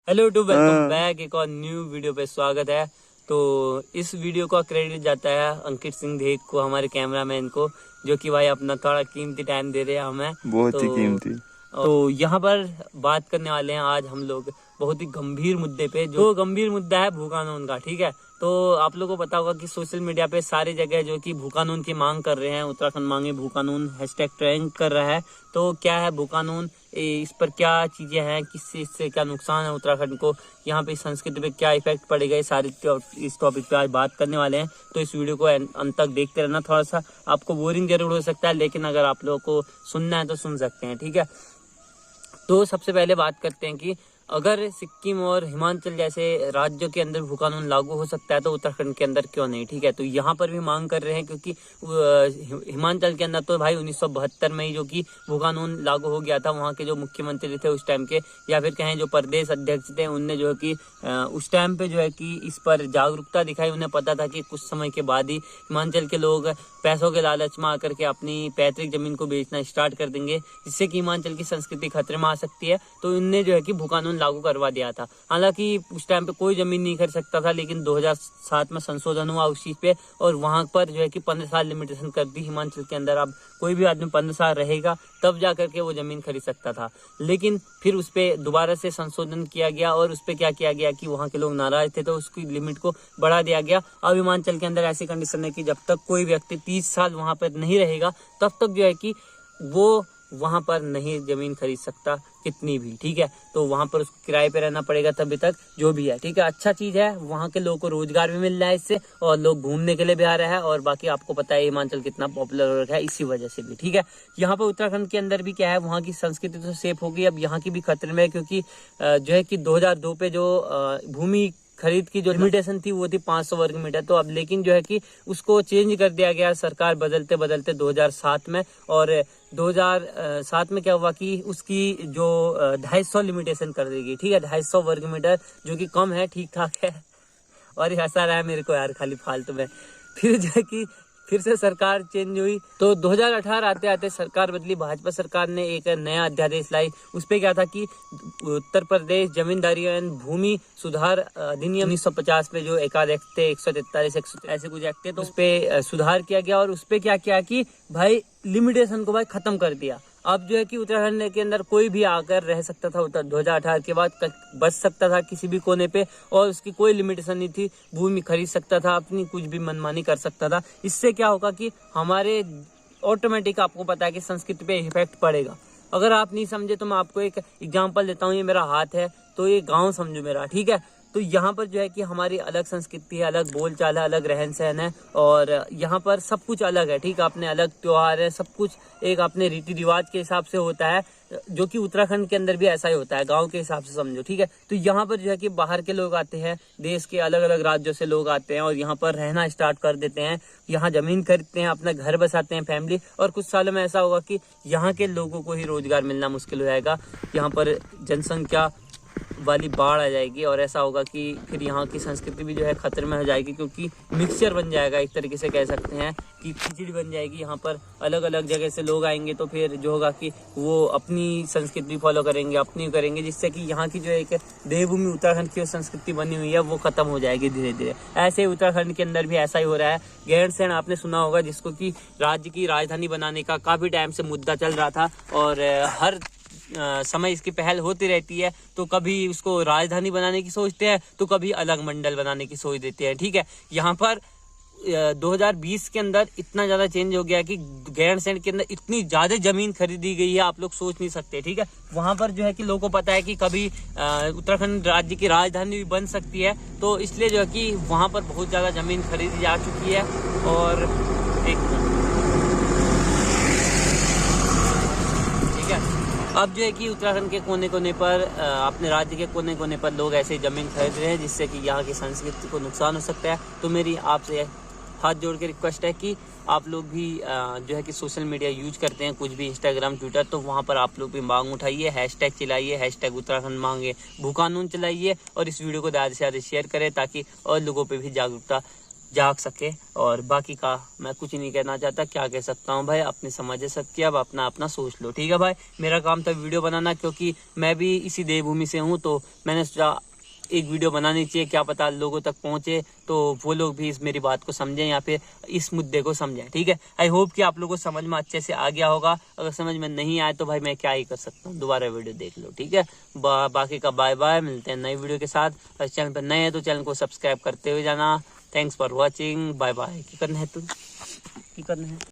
Hello to welcome back, एक और new video पे स्वागत है। तो इस वीडियो का क्रेडिट जाता है अंकित सिंह देख को, हमारे कैमरामैन को, जो कि भाई अपना थोड़ा कीमती टाइम दे रहे हैं हमें, बहुत ही कीमती। तो यहाँ पर बात करने वाले हैं आज हम लोग बहुत ही गंभीर मुद्दे पे। जो गंभीर मुद्दा है भू कानून का, ठीक है। तो आप लोगों को पता होगा कि सोशल मीडिया पे सारी जगह जो कि भू कानून की मांग कर रहे हैं, उत्तराखंड मांगे भू कानून हैशटैग ट्रेंड कर रहा है। तो क्या है भू कानून, इस पर क्या चीजें हैं, किससे इससे क्या नुकसान है उत्तराखंड को, यहाँ पे संस्कृति पे क्या इफेक्ट पड़ेगा, ये सारी इस टॉपिक पे आज बात करने वाले हैं। तो इस वीडियो को अंत तक देखते रहना। थोड़ा सा आपको बोरिंग जरूर हो सकता है, लेकिन अगर आप लोगों को सुनना है तो सुन सकते हैं, ठीक है। तो सबसे पहले बात करते हैं कि अगर सिक्किम और हिमाचल जैसे राज्यों के अंदर भू कानून लागू हो सकता है तो उत्तराखंड के अंदर क्यों नहीं, ठीक है। तो यहाँ पर भी मांग कर रहे हैं, क्योंकि हिमाचल के अंदर तो भाई 1972 में ही जो कि भू कानून लागू हो गया था। वहाँ के जो मुख्यमंत्री थे उस टाइम के, या फिर कहें जो प्रदेश अध्यक्ष थे, उनने जो है कि उस टाइम पे जो है कि इस पर जागरूकता दिखाई। उन्हें पता था कि कुछ समय के बाद ही हिमाचल के लोग पैसों के लालच में आकर के अपनी पैतृक जमीन को बेचना स्टार्ट कर देंगे, जिससे कि हिमाचल की संस्कृति खतरे में आ सकती है। तो इनने जो है कि भू कानून लागू करवा दिया था। हालांकि उस टाइम पे कोई जमीन नहीं खरीद सकता था, लेकिन 2007 में संशोधन हुआ उस चीज पे, और वहां पर जो है कि 15 साल लिमिटेशन कर दी हिमाचल के अंदर। अब कोई भी आदमी 15 साल रहेगा तब जा करके वो जमीन खरीद सकता था। लेकिन फिर उस पे दोबारा से संशोधन किया गया, और उस पे क्या किया गया कि वहां के लोग नाराज थे तो उसकी लिमिट को बढ़ा दिया गया। अब हिमाचल के अंदर ऐसी कंडीशन है कि जब तक कोई व्यक्ति 30 साल वहां पर नहीं रहेगा तब तक जो है कि वो वहां पर नहीं जमीन खरीद सकता कितनी भी, ठीक है। तो वहां पर उसको किराए पे रहना पड़ेगा तभी तक, जो भी है, ठीक है। अच्छा चीज है, वहां के लोगों को रोजगार भी मिल रहा है इससे, और लोग घूमने के लिए भी आ रहे हैं। और बाकी आपको पता है हिमाचल कितना पॉपुलर हो रहा है इसी वजह से भी, ठीक है। यहाँ पर उत्तराखंड के अंदर भी क्या है, वहाँ की संस्कृति तो सेफ होगी, अब यहाँ की भी खतरे में है, क्योंकि जो है कि 2002 पे जो भूमि खरीद की जो लिमिटेशन थी वो थी 500 वर्ग मीटर। तो अब लेकिन जो है कि उसको चेंज कर दिया गया सरकार बदलते बदलते 2007 में। और 2007 में क्या हुआ कि उसकी जो 250 लिमिटेशन कर दी गई, ठीक है। 250 वर्ग मीटर जो कि कम है, ठीक ठाक है। और ये हंसा रहा है मेरे को यार खाली फालतू में। फिर जो है कि फिर से सरकार चेंज हुई, तो 2018 आते आते सरकार बदली, भाजपा सरकार ने एक नया अध्यादेश लाई। उस पे क्या था कि उत्तर प्रदेश जमींदारी एवं भूमि सुधार अधिनियम 1950 पे जो एकाध एक्ट थे, 143 ऐसे कुछ एक्ट थे, तो उस पे सुधार किया गया। और उस पे क्या किया कि भाई लिमिटेशन को भाई खत्म कर दिया। अब जो है कि उत्तराखंड के अंदर कोई भी आकर रह सकता था, 2018 के बाद बच सकता था किसी भी कोने पे, और उसकी कोई लिमिटेशन नहीं थी। भूमि खरीद सकता था, अपनी कुछ भी मनमानी कर सकता था। इससे क्या होगा कि हमारे ऑटोमेटिक, आपको पता है कि संस्कृति पे इफेक्ट पड़ेगा। अगर आप नहीं समझे तो मैं आपको एक एग्जांपल देता हूँ। ये मेरा हाथ है, तो ये गाँव समझो मेरा, ठीक है। तो यहाँ पर जो है कि हमारी अलग संस्कृति है, अलग बोलचाल है, अलग रहन सहन है, और यहाँ पर सब कुछ अलग है, ठीक है। अपने अलग त्योहार है, सब कुछ एक अपने रीति रिवाज के हिसाब से होता है, जो कि उत्तराखंड के अंदर भी ऐसा ही होता है, गांव के हिसाब से समझो, ठीक है। तो यहाँ पर जो है कि बाहर के लोग आते हैं, देश के अलग अलग राज्यों से लोग आते हैं और यहाँ पर रहना स्टार्ट कर देते हैं, यहाँ जमीन खरीदते हैं, अपना घर बसाते हैं, फैमिली। और कुछ सालों में ऐसा होगा कि यहाँ के लोगों को ही रोजगार मिलना मुश्किल हो जाएगा, यहाँ पर जनसंख्या वाली बाढ़ आ जाएगी। और ऐसा होगा कि फिर यहाँ की संस्कृति भी जो है खतरे में हो जाएगी, क्योंकि मिक्सचर बन जाएगा, एक तरीके से कह सकते हैं कि खिचड़ी बन जाएगी। यहाँ पर अलग अलग जगह से लोग आएंगे, तो फिर जो होगा कि वो अपनी संस्कृति फॉलो करेंगे, अपनी करेंगे, जिससे कि यहाँ की जो एक देवभूमि उत्तराखंड की संस्कृति बनी हुई है वो खत्म हो जाएगी धीरे धीरे। ऐसे ही उत्तराखंड के अंदर भी ऐसा ही हो रहा है। गैरसैंण आपने सुना होगा, जिसको कि राज्य की राजधानी बनाने का काफी टाइम से मुद्दा चल रहा था, और हर समय इसकी पहल होती रहती है। तो कभी उसको राजधानी बनाने की सोचते हैं, तो कभी अलग मंडल बनाने की सोच देते हैं, ठीक है। यहाँ पर 2020 के अंदर इतना ज्यादा चेंज हो गया कि गैरसैंण के अंदर इतनी ज्यादा जमीन खरीदी गई है, आप लोग सोच नहीं सकते, ठीक है। वहां पर जो है कि लोगों को पता है कि कभी उत्तराखंड राज्य की राजधानी भी बन सकती है, तो इसलिए जो है कि वहां पर बहुत ज्यादा जमीन खरीदी जा चुकी है। और अब जो है कि उत्तराखंड के कोने कोने पर, अपने राज्य के कोने कोने पर लोग ऐसे जमीन खरीद रहे हैं, जिससे कि यहाँ की संस्कृति को नुकसान हो सकता है। तो मेरी आपसे हाथ जोड़ के रिक्वेस्ट है कि आप लोग भी जो है कि सोशल मीडिया यूज करते हैं, कुछ भी इंस्टाग्राम, ट्विटर, तो वहाँ पर आप लोग भी मांग उठाइए, हैशटैग चलाइए, हैशटैग उत्तराखंड मांगे भू कानून चलाइए, और इस वीडियो को ज़्यादा से ज़्यादा शेयर करें, ताकि और लोगों पर भी जागरूकता जाग सके। और बाकी का मैं कुछ नहीं कहना चाहता, क्या कह सकता हूँ भाई, अपनी समझ है सबकी, अब अपना अपना सोच लो। ठीक है भाई, मेरा काम था वीडियो बनाना, क्योंकि मैं भी इसी देवभूमि से हूँ, तो मैंने सोचा एक वीडियो बनानी चाहिए, क्या पता लोगों तक पहुंचे तो वो लोग भी इस मेरी बात को समझें या फिर इस मुद्दे को समझें। ठीक है, आई होप कि आप लोगों को समझ में अच्छे से आ गया होगा। अगर समझ में नहीं आए तो भाई मैं क्या ही कर सकता हूँ, दोबारा वीडियो देख लो। ठीक है, बाकी का बाय बाय, मिलते हैं नई वीडियो के साथ। अगर चैनल पर नए हैं तो चैनल को सब्सक्राइब करते हुए जाना। Thanks for watching, bye bye. क्या करना है तू, क्या करना है?